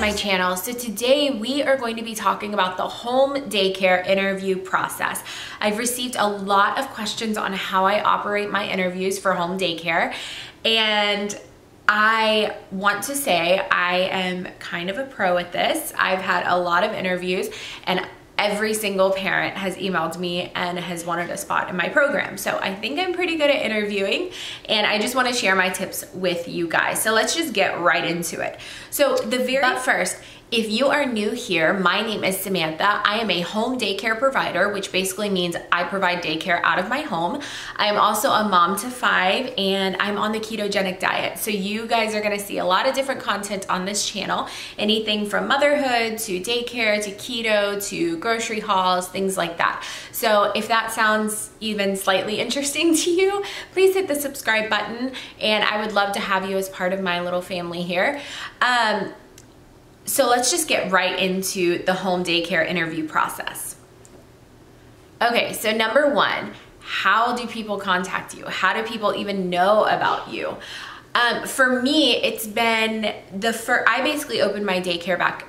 my channel. So today we are going to be talking about the home daycare interview process. I've received a lot of questions on how I operate my interviews for home daycare, and I want to say I am kind of a pro at this. I've had a lot of interviews and every single parent has emailed me and has wanted a spot in my program. So I think I'm pretty good at interviewing, and I just want to share my tips with you guys. So let's just get right into it. So but first, if you are new here, my name is Samantha. I am a home daycare provider, which basically means I provide daycare out of my home. I am also a mom to 5, and I'm on the ketogenic diet. So you guys are gonna see a lot of different content on this channel, anything from motherhood to daycare to keto to grocery hauls, things like that. So if that sounds even slightly interesting to you, please hit the subscribe button, and I would love to have you as part of my little family here. So let's just get right into the home daycare interview process. Okay, so number one, how do people contact you? How do people even know about you? For me, it's been I basically opened my daycare back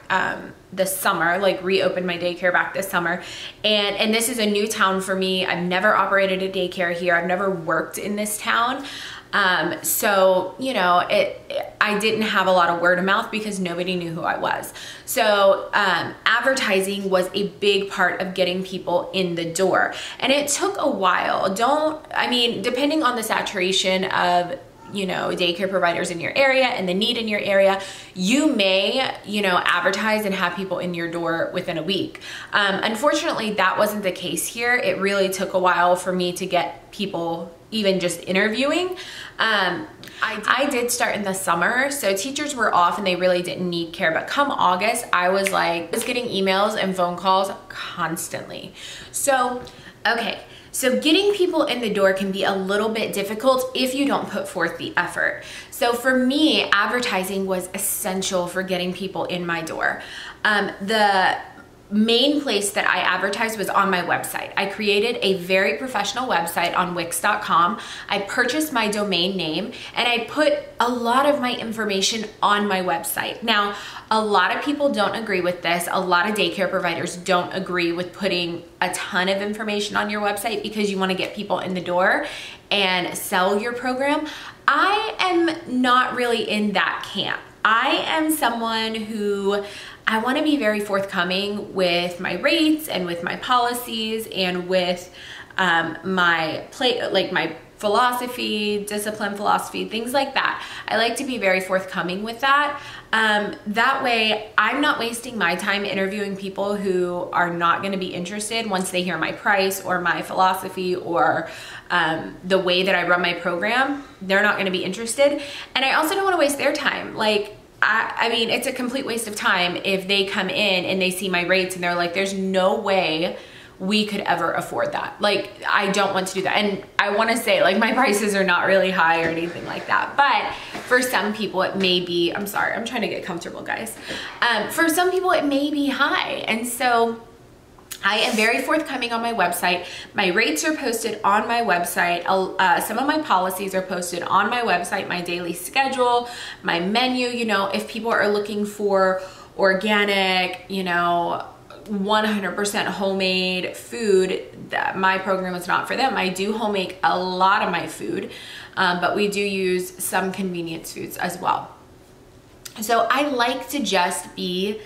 this summer, like reopened my daycare back this summer. And this is a new town for me. I've never operated a daycare here. I've never worked in this town. So, you know, I didn't have a lot of word of mouth because nobody knew who I was. So, advertising was a big part of getting people in the door, and it took a while. Depending on the saturation of, you know, daycare providers in your area and the need in your area, you may, you know, advertise and have people in your door within a week. Unfortunately, that wasn't the case here. It really took a while for me to get people even just interviewing. I did start in the summer, so teachers were off and they really didn't need care. But come August, I was getting emails and phone calls constantly. So, okay. So getting people in the door can be a little bit difficult if you don't put forth the effort. So for me, advertising was essential for getting people in my door. The main place that I advertised was on my website. I created a very professional website on Wix.com. I purchased my domain name, and I put a lot of my information on my website. Now, a lot of people don't agree with this. A lot of daycare providers don't agree with putting a ton of information on your website because you want to get people in the door and sell your program. I am not really in that camp. I am someone who I want to be very forthcoming with my rates and with my policies and with my philosophy, discipline philosophy, things like that. I like to be very forthcoming with that. That way I'm not wasting my time interviewing people who are not going to be interested once they hear my price or my philosophy or the way that I run my program. They're not going to be interested. And I also don't want to waste their time. I mean, it's a complete waste of time if they come in and they see my rates and they're like, there's no way we could ever afford that. I don't want to do that. And I want to say, my prices are not really high or anything like that. But for some people it may be, I'm sorry, I'm trying to get comfortable, guys. For some people it may be high. And so I am very forthcoming on my website. My rates are posted on my website. Some of my policies are posted on my website, my daily schedule, my menu. You know, if people are looking for organic, you know, 100% homemade food, that my program is not for them. I do home make a lot of my food, but we do use some convenience foods as well. So I like to just be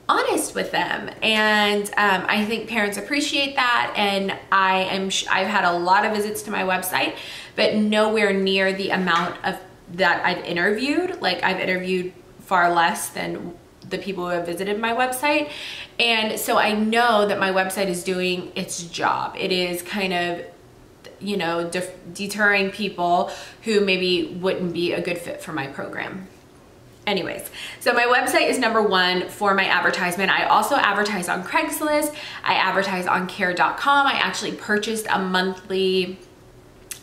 honest with them, and I think parents appreciate that. And I've had a lot of visits to my website, but nowhere near the amount of that I've interviewed. I've interviewed far less than the people who have visited my website. And so I know that my website is doing its job. It is kind of, you know, deterring people who maybe wouldn't be a good fit for my program. Anyways, so my website is number one for my advertisement. I also advertise on Craigslist. I advertise on care.com. I actually purchased a monthly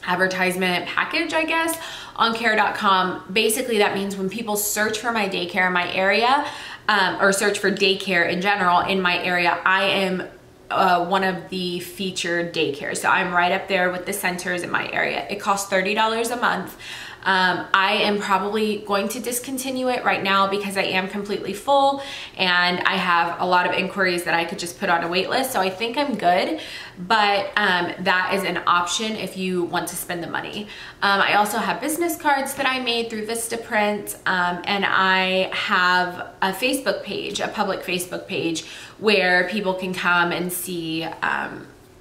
advertisement package, I guess, on care.com. Basically, that means when people search for my daycare in my area, or search for daycare in general in my area, I am one of the featured daycares. So I'm right up there with the centers in my area. It costs $30 a month. I am probably going to discontinue it right now because I am completely full and I have a lot of inquiries that I could just put on a wait list. So I think I'm good, but that is an option if you want to spend the money. I also have business cards that I made through Vistaprint, and I have a Facebook page, a public Facebook page where people can come and see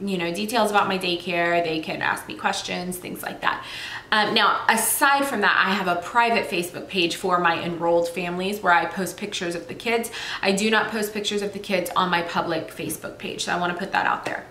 you know, details about my daycare. They can ask me questions, things like that. Now, aside from that, I have a private Facebook page for my enrolled families where I post pictures of the kids. I do not post pictures of the kids on my public Facebook page, so I want to put that out there.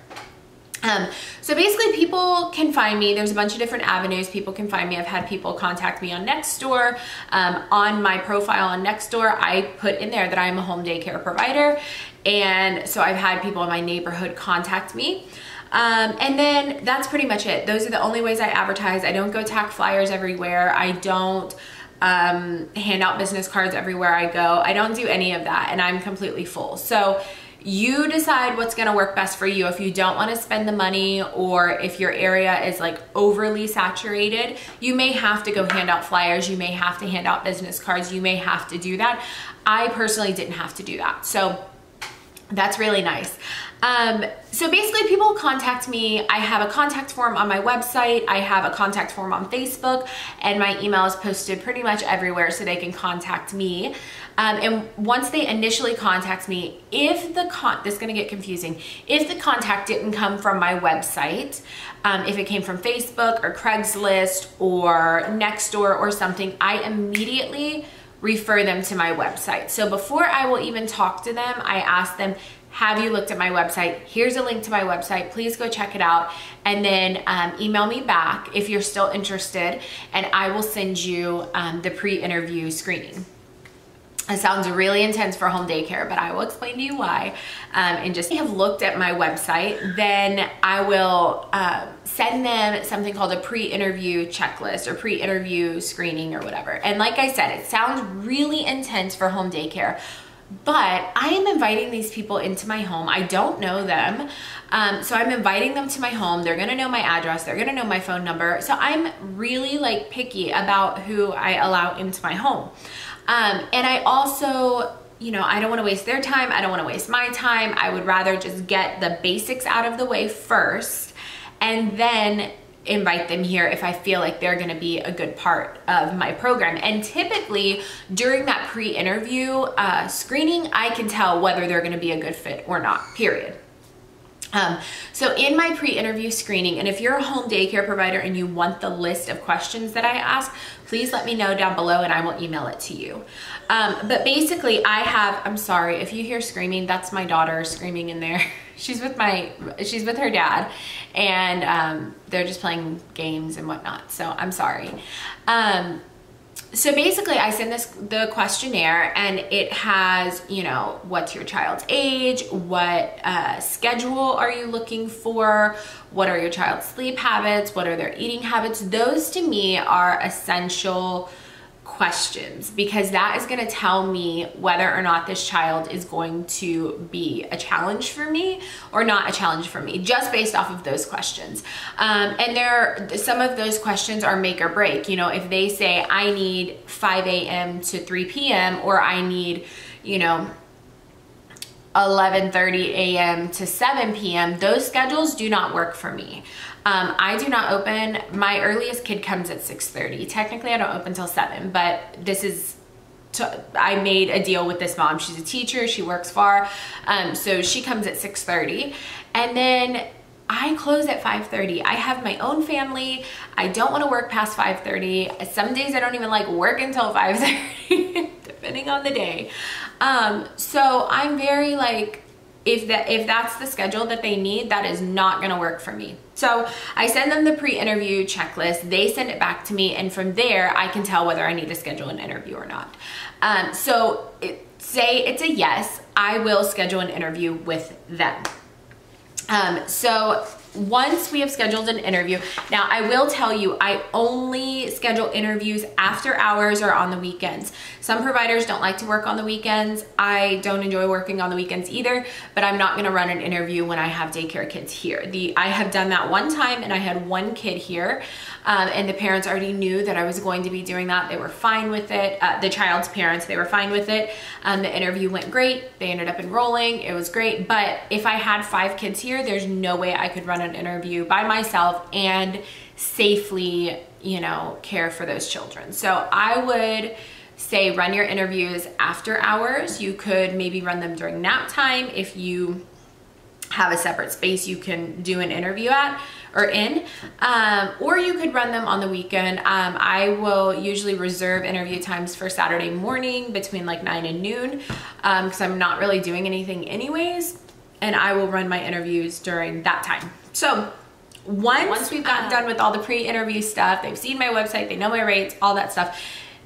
So basically people can find me. There's a bunch of different avenues people can find me. I've had people contact me on Nextdoor. On my profile on Nextdoor, I put in there that I'm a home daycare provider. And so I've had people in my neighborhood contact me. And then that's pretty much it. Those are the only ways I advertise. I don't go tack flyers everywhere. I don't hand out business cards everywhere I go. I don't do any of that, and I'm completely full. So you decide what's gonna work best for you. If you don't wanna spend the money, or if your area is like overly saturated, you may have to go hand out flyers, you may have to hand out business cards, you may have to do that. I personally didn't have to do that. So that's really nice. So basically people contact me. I have a contact form on my website. I have a contact form on Facebook, and my email is posted pretty much everywhere so they can contact me. And once they initially contact me, if the this is gonna get confusing, if the contact didn't come from my website, if it came from Facebook or Craigslist or Nextdoor or something, I immediately refer them to my website. So before I will even talk to them, I ask them, have you looked at my website? Here's a link to my website. Please go check it out. And then email me back if you're still interested, and I will send you the pre-interview screening. It sounds really intense for home daycare, but I will explain to you why. And just have looked at my website, then I will send them something called a pre-interview checklist or pre-interview screening or whatever. And like I said, it sounds really intense for home daycare, but I am inviting these people into my home. I don't know them. So I'm inviting them to my home. They're gonna know my address. They're gonna know my phone number. So I'm really like picky about who I allow into my home. And I also, you know, I don't want to waste their time. I don't want to waste my time. I would rather just get the basics out of the way first and then invite them here if I feel like they're going to be a good part of my program. And typically during that pre-interview screening, I can tell whether they're going to be a good fit or not, period. So in my pre-interview screening, and if you're a home daycare provider and you want the list of questions that I ask, please let me know down below and I will email it to you. But basically I'm sorry if you hear screaming, that's my daughter screaming in there. She's with her dad, and they're just playing games and whatnot. So I'm sorry. So basically I send the questionnaire, and it has, you know, what's your child's age, what schedule are you looking for, what are your child's sleep habits, what are their eating habits. Those to me are essential questions, because that is going to tell me whether or not this child is going to be a challenge for me or not a challenge for me, just based off of those questions. And some of those questions are make or break. You know, if they say I need 5 a.m. to 3 p.m. or I need, you know, 11:30 a.m. to 7 p.m., those schedules do not work for me. I do not open, my earliest kid comes at 6:30. Technically I don't open till 7, but I made a deal with this mom. She's a teacher, she works far, so she comes at 6:30, and then I close at 5:30. I have my own family. I don't want to work past 5:30. Some days I don't even like work until 5:30, depending on the day. So I'm very like, if that's the schedule that they need, that is not gonna work for me. So I send them the pre-interview checklist, they send it back to me, and from there I can tell whether I need to schedule an interview or not. So say it's a yes, I will schedule an interview with them. So once we have scheduled an interview, now I will tell you, I only schedule interviews after hours or on the weekends. Some providers don't like to work on the weekends. I don't enjoy working on the weekends either, but I'm not gonna run an interview when I have daycare kids here. I have done that one time and I had one kid here, and the parents already knew that I was going to be doing that. They were fine with it. The child's parents, they were fine with it. The interview went great. They ended up enrolling. It was great. But if I had 5 kids here, there's no way I could run an interview by myself and safely, you know, care for those children. So I would say run your interviews after hours. You could maybe run them during nap time if you have a separate space you can do an interview at or in, or you could run them on the weekend. I will usually reserve interview times for Saturday morning between like 9 and noon because I'm not really doing anything anyways, and I will run my interviews during that time. So once we've gotten done with all the pre-interview stuff, they've seen my website, they know my rates, all that stuff,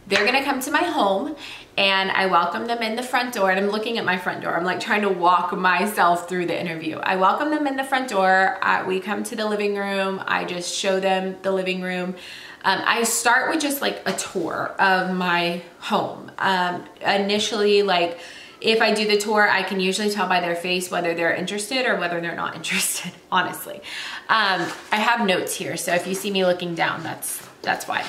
they're gonna come to my home and I welcome them in the front door. And I'm looking at my front door. I'm like trying to walk myself through the interview. I welcome them in the front door. We come to the living room. I just show them the living room. I start with just like a tour of my home. Initially, like if I do the tour, I can usually tell by their face whether they're interested or whether they're not interested, honestly. I have notes here, so if you see me looking down, that's why.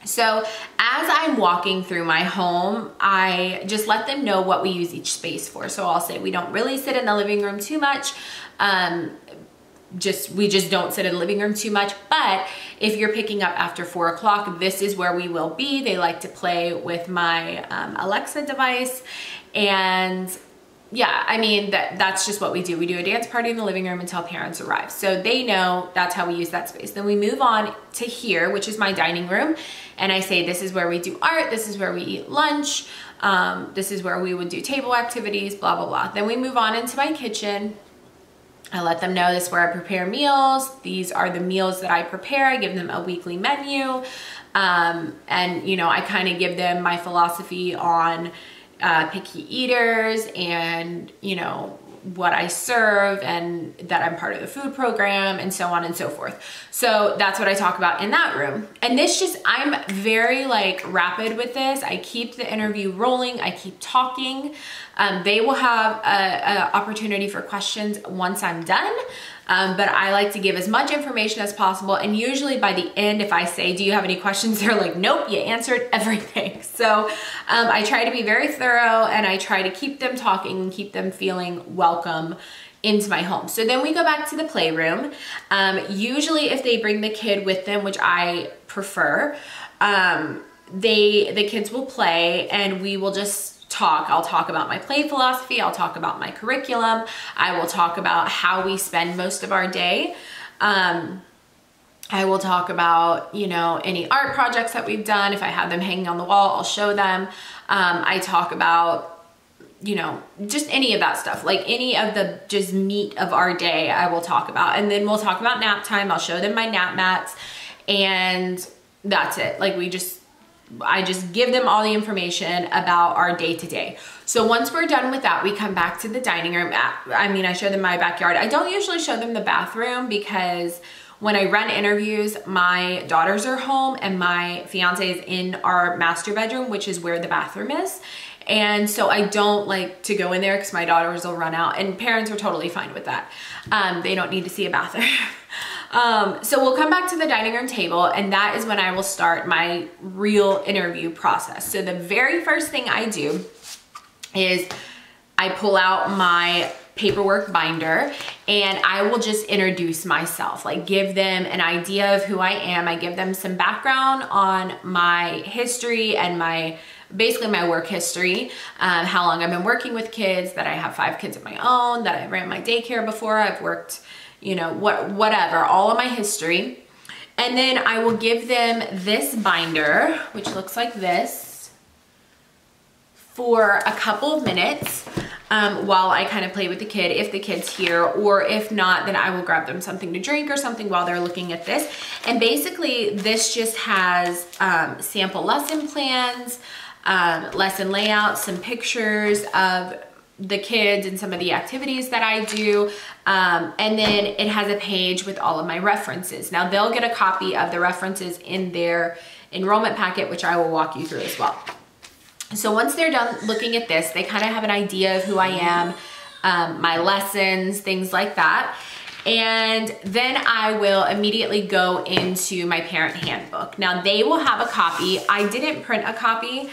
So as I'm walking through my home, I just let them know what we use each space for. So I'll say we don't really sit in the living room too much. We just don't sit in the living room too much. But if you're picking up after 4 o'clock, this is where we will be. They like to play with my Alexa device. And yeah, I mean, that's just what we do. We do a dance party in the living room until parents arrive. So they know that's how we use that space. Then we move on to here, which is my dining room. And I say, this is where we do art. This is where we eat lunch. This is where we would do table activities, blah, blah, blah. Then we move on into my kitchen. I let them know this is where I prepare meals. These are the meals that I prepare. I give them a weekly menu. And, you know, I kind of give them my philosophy on picky eaters and, you know, what I serve and that I'm part of the food program and so on and so forth. So that's what I talk about in that room. And this just, I'm very like rapid with this. I keep the interview rolling. I keep talking. They will have an opportunity for questions once I'm done. But I like to give as much information as possible. And usually by the end, if I say, do you have any questions? They're like, nope, you answered everything. So I try to be very thorough and I try to keep them talking and keep them feeling welcome into my home. So then we go back to the playroom. Usually if they bring the kid with them, which I prefer, the kids will play and we will just talk. I'll talk about my play philosophy. I'll talk about my curriculum. I will talk about how we spend most of our day. I will talk about, you know, any art projects that we've done. If I have them hanging on the wall, I'll show them. I talk about, you know, just any of that stuff, like any of the just meat of our day I will talk about. And then we'll talk about nap time. I'll show them my nap mats and that's it. Like I just give them all the information about our day-to-day. So once we're done with that, we come back to the dining room. I show them my backyard. I don't usually show them the bathroom because when I run interviews, my daughters are home and my fiance is in our master bedroom, which is where the bathroom is. And so I don't like to go in there because my daughters will run out, and parents are totally fine with that. They don't need to see a bathroom. So we'll come back to the dining room table, and that is when I will start my real interview process. So the very first thing I do is I pull out my paperwork binder and I will just introduce myself, like give them an idea of who I am. I give them some background on my history and basically my work history, how long I've been working with kids, that I have 5 kids of my own, that I ran my daycare before, I've worked, you know, whatever, all of my history. And then I will give them this binder, which looks like this, for a couple of minutes while I kind of play with the kid, if the kid's here, or if not, then I will grab them something to drink or something while they're looking at this. And basically this just has sample lesson plans, lesson layouts, some pictures of the kids and some of the activities that I do. And then it has a page with all of my references. Now they'll get a copy of the references in their enrollment packet, which I will walk you through as well. So once they're done looking at this, they kind of have an idea of who I am, my lessons, things like that. And then I will immediately go into my parent handbook. Now they will have a copy. I didn't print a copy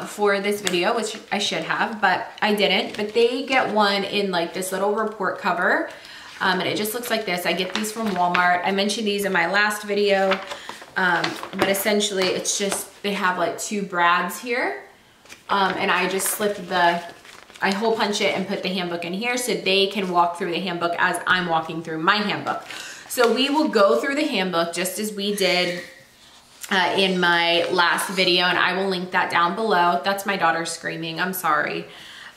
for this video, which I should have, but I didn't. But they get one in like this little report cover, and it just looks like this. I get these from Walmart. I mentioned these in my last video, but essentially it's just, they have like 2 brads here, and I just slip I hole punch it and put the handbook in here so they can walk through the handbook as I'm walking through my handbook. So we will go through the handbook just as we did in my last video, and I will link that down below. That's my daughter screaming, I'm sorry.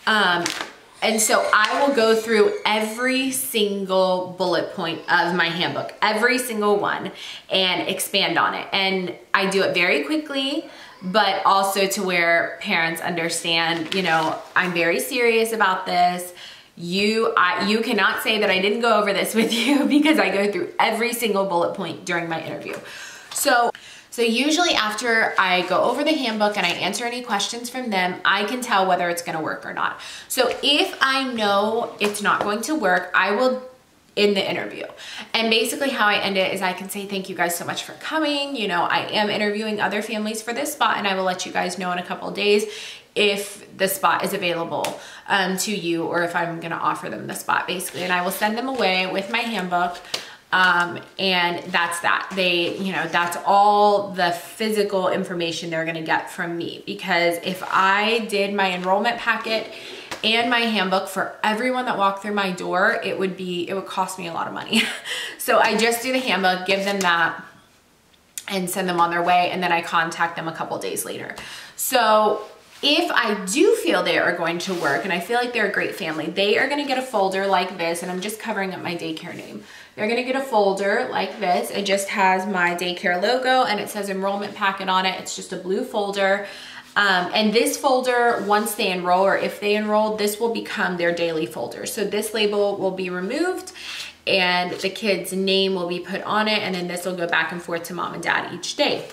And so I will go through every single bullet point of my handbook, every single one, and expand on it. And I do it very quickly, but also to where parents understand, you know, I'm very serious about this. You cannot say that I didn't go over this with you, because I go through every single bullet point during my interview. So usually after I go over the handbook and I answer any questions from them, I can tell whether it's gonna work or not. So if I know it's not going to work, I will in the interview. And basically how I end it is I can say, thank you guys so much for coming. You know, I am interviewing other families for this spot, and I will let you guys know in a couple of days if the spot is available to you, or if I'm gonna offer them the spot basically. And I will send them away with my handbook. And that's that. You know, that's all the physical information they're gonna get from me, because if I did my enrollment packet and my handbook for everyone that walked through my door, it would cost me a lot of money. So I just do the handbook, give them that, and send them on their way, and then I contact them a couple days later. So if I do feel they are going to work and I feel like they're a great family, they are gonna get a folder like this, and I'm just covering up my daycare name. They're gonna get a folder like this. It just has my daycare logo and it says enrollment packet on it. It's just a blue folder. And this folder, once they enroll, or if they enroll, this will become their daily folder. So this label will be removed and the kid's name will be put on it, and then this will go back and forth to mom and dad each day.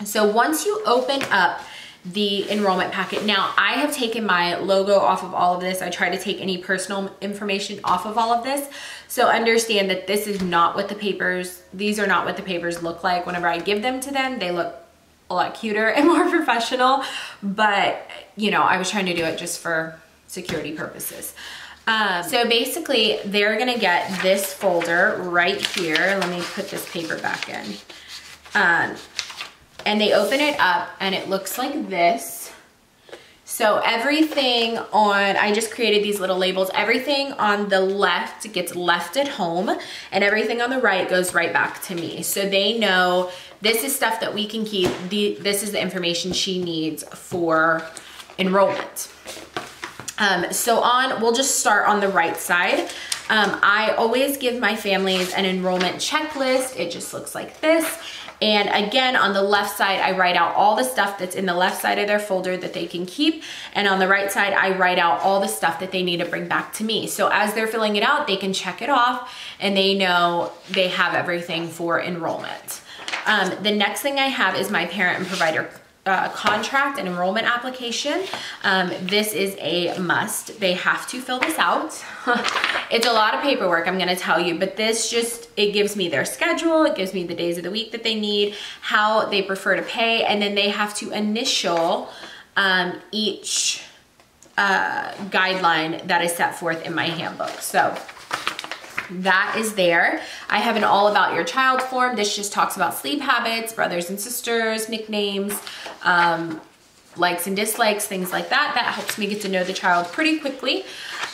So once you open up the enrollment packet, now I have taken my logo off of all of this. I try to take any personal information off of all of this. So understand that this is not what the papers, these are not what the papers look like. Whenever I give them to them, they look a lot cuter and more professional, but you know, I was trying to do it just for security purposes. So basically they're gonna get this folder right here. Let me put this paper back in. And they open it up and it looks like this. So everything on, I just created these little labels. Everything on the left gets left at home, and everything on the right goes right back to me. So they know this is stuff that we can keep. This is the information she needs for enrollment. We'll just start on the right side. I always give my families an enrollment checklist. It just looks like this. And again, on the left side, I write out all the stuff that's in the left side of their folder that they can keep. And on the right side, I write out all the stuff that they need to bring back to me. So as they're filling it out, they can check it off and they know they have everything for enrollment. The next thing I have is my parent and provider contract and enrollment application. This is a must. They have to fill this out. It's a lot of paperwork, I'm gonna tell you, but this it gives me their schedule, it gives me the days of the week that they need, how they prefer to pay, and then they have to initial each guideline that is set forth in my handbook. So that is there. I have an all about your child form. This just talks about sleep habits, brothers and sisters, nicknames, likes and dislikes, things like that. That helps me get to know the child pretty quickly.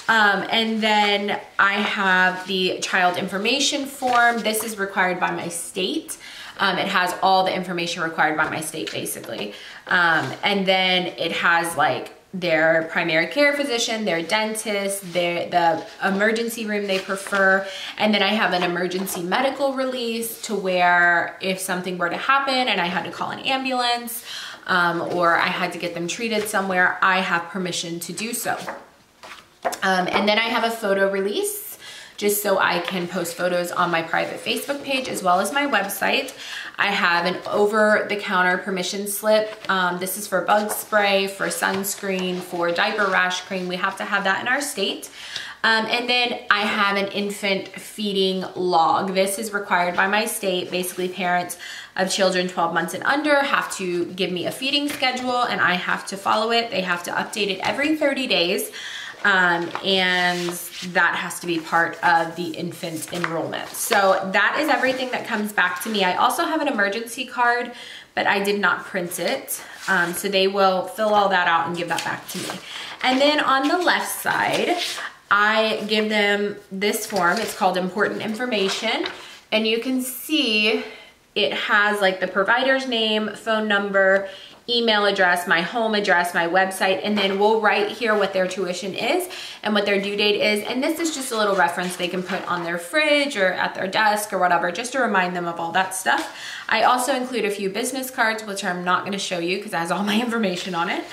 And then I have the child information form. This is required by my state. It has all the information required by my state basically. And then it has like their primary care physician, their dentist, the emergency room they prefer. And then I have an emergency medical release to where if something were to happen and I had to call an ambulance or I had to get them treated somewhere, I have permission to do so. And then I have a photo release just so I can post photos on my private Facebook page as well as my website. I have an over-the-counter permission slip. This is for bug spray, for sunscreen, for diaper rash cream. We have to have that in our state. And then I have an infant feeding log. This is required by my state. Basically, parents of children 12 months and under have to give me a feeding schedule and I have to follow it. They have to update it every 30 days. And that has to be part of the infant enrollment. So that is everything that comes back to me. I also have an emergency card, but I did not print it. So they will fill all that out and give that back to me. And then on the left side, I give them this form. It's called Important Information. And you can see it has like the provider's name, phone number, email address, my home address, my website, and then we'll write here what their tuition is and what their due date is. And this is just a little reference they can put on their fridge or at their desk or whatever, just to remind them of all that stuff. I also include a few business cards, which I'm not gonna show you because it has all my information on it.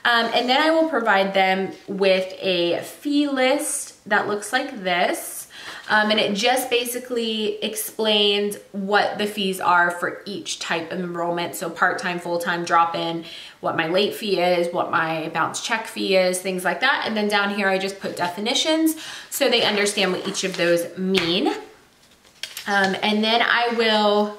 And then I will provide them with a fee list that looks like this. And it just basically explains what the fees are for each type of enrollment. So part-time, full-time, drop-in, what my late fee is, what my bounce check fee is, things like that. And then down here, I just put definitions so they understand what each of those mean. And then I will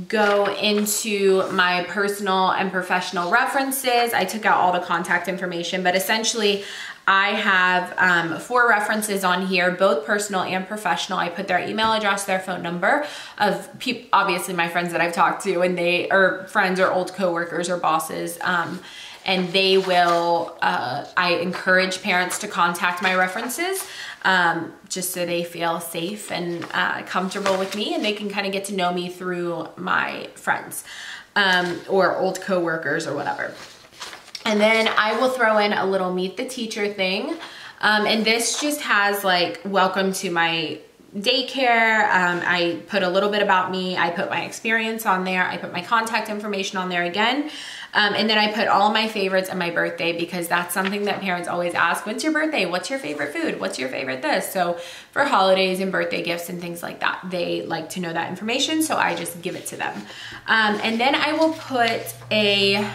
go into my personal and professional references. I took out all the contact information, but essentially I have 4 references on here, both personal and professional. I put their email address, their phone number of people, obviously my friends that I've talked to, and they are friends or old coworkers or bosses. And they will, I encourage parents to contact my references just so they feel safe and comfortable with me and they can kind of get to know me through my friends or old coworkers or whatever. And then I will throw in a little meet the teacher thing. And this just has like, welcome to my daycare. I put a little bit about me. I put my experience on there. I put my contact information on there again. And then I put all my favorites and my birthday because that's something that parents always ask. When's your birthday? What's your favorite food? What's your favorite this? So for holidays and birthday gifts and things like that, they like to know that information. So I just give it to them. And then I will put a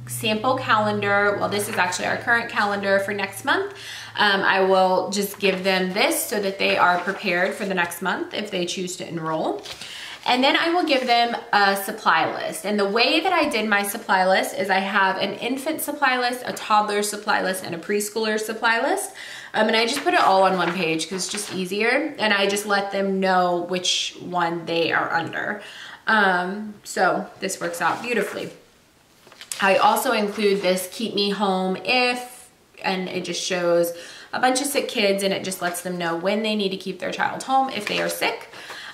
sample calendar. Well, this is actually our current calendar for next month. I will just give them this so that they are prepared for the next month if they choose to enroll. And then I will give them a supply list. And the way that I did my supply list is I have an infant supply list, a toddler supply list, and a preschooler supply list. And I just put it all on one page because it's just easier. And I just let them know which one they are under. So this works out beautifully. I also include this keep me home if, and it just shows a bunch of sick kids and it just lets them know when they need to keep their child home if they are sick.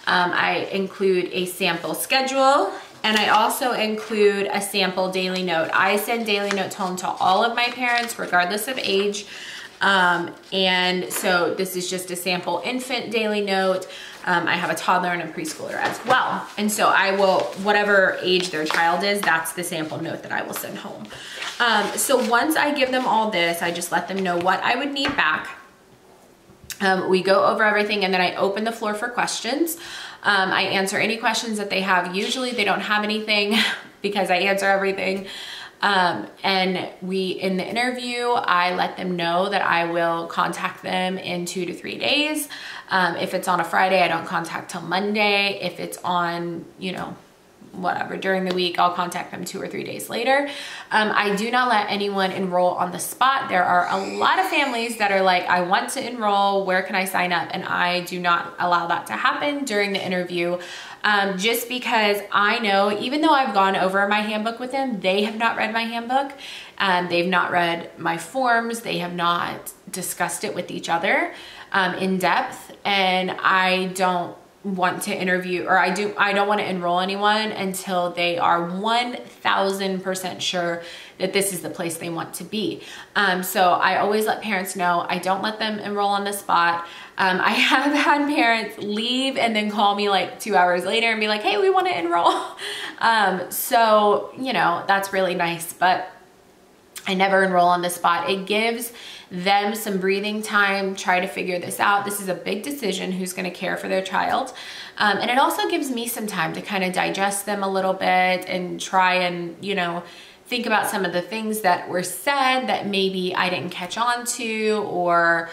I include a sample schedule and I also include a sample daily note. I send daily notes home to all of my parents regardless of age. And so this is just a sample infant daily note. I have a toddler and a preschooler as well. And so I will, whatever age their child is, that's the sample note that I will send home. So once I give them all this, I just let them know what I would need back. We go over everything and then I open the floor for questions. I answer any questions that they have. Usually they don't have anything because I answer everything. And in the interview, I let them know that I will contact them in 2 to 3 days. If it's on a Friday, I don't contact till Monday. If it's on, you know, whatever, during the week, I'll contact them 2 or 3 days later. I do not let anyone enroll on the spot. There are a lot of families that are like, I want to enroll, where can I sign up? And I do not allow that to happen during the interview. Just because I know, even though I've gone over my handbook with them, they have not read my handbook. They've not read my forms. They have not discussed it with each other in depth. And I don't want to interview, or I don't want to enroll anyone until they are 1000% sure that this is the place they want to be. So I always let parents know. I don't let them enroll on the spot. I have had parents leave and then call me like 2 hours later and be like, hey, we want to enroll. So, you know, that's really nice. But I never enroll on the spot. It gives them some breathing time, try to figure this out. This is a big decision, who's gonna care for their child. And it also gives me some time to kind of digest them a little bit and try and, you know, think about some of the things that were said that maybe I didn't catch on to, or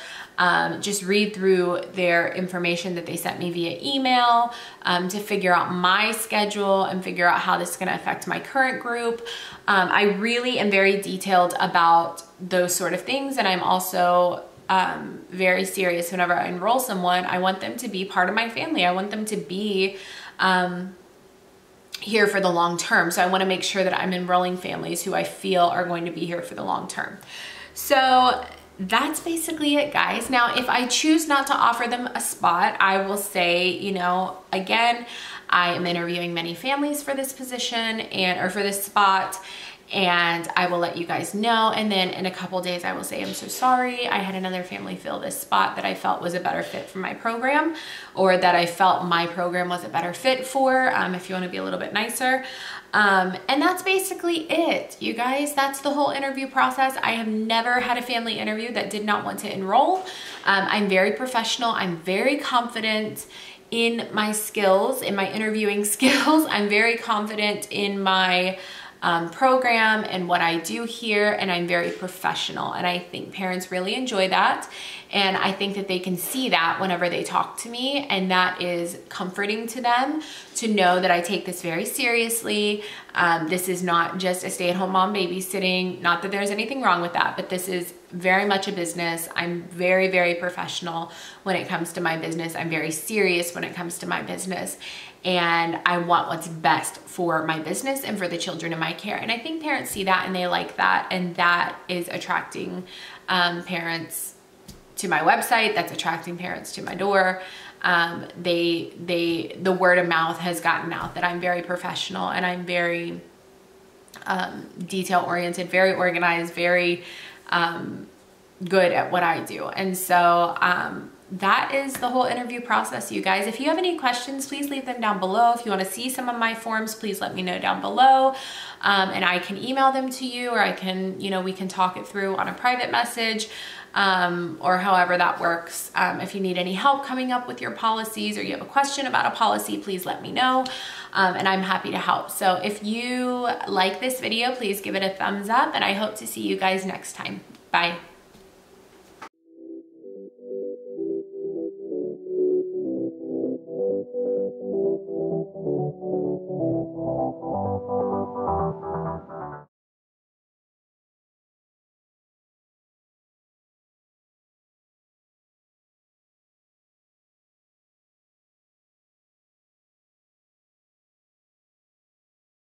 just read through their information that they sent me via email to figure out my schedule and figure out how this is gonna affect my current group. I really am very detailed about those sort of things, and I'm also very serious whenever I enroll someone. I want them to be part of my family. I want them to be here for the long term. So I want to make sure that I'm enrolling families who I feel are going to be here for the long term. So that's basically it, guys. Now, if I choose not to offer them a spot, I will say, you know, again, I am interviewing many families for this position or for this spot, and I will let you guys know. And then in a couple days, I will say, I'm so sorry, I had another family fill this spot that I felt was a better fit for my program, or that I felt my program was a better fit for, if you want to be a little bit nicer. And that's basically it, you guys. That's the whole interview process. I have never had a family interview that did not want to enroll. I'm very professional. I'm very confident in my skills, in my interviewing skills. I'm very confident in my program and what I do here, and I'm very professional, and I think parents really enjoy that, and I think that they can see that whenever they talk to me, and that is comforting to them to know that I take this very seriously. This is not just a stay-at-home mom babysitting, not that there's anything wrong with that, but this is very much a business. I'm very, very professional when it comes to my business. I'm very serious when it comes to my business, and I want what's best for my business and for the children in my care. And I think parents see that and they like that, and that is attracting parents to my website. That's attracting parents to my door. The word of mouth has gotten out that I'm very professional, and I'm very detail oriented, very organized, very good at what I do. And so that is the whole interview process, you guys. If you have any questions, please leave them down below. If you want to see some of my forms, please let me know down below. And I can email them to you, or I can, you know, we can talk it through on a private message, or however that works. If you need any help coming up with your policies, or you have a question about a policy, please let me know. And I'm happy to help. So if you like this video, please give it a thumbs up, and I hope to see you guys next time. Bye.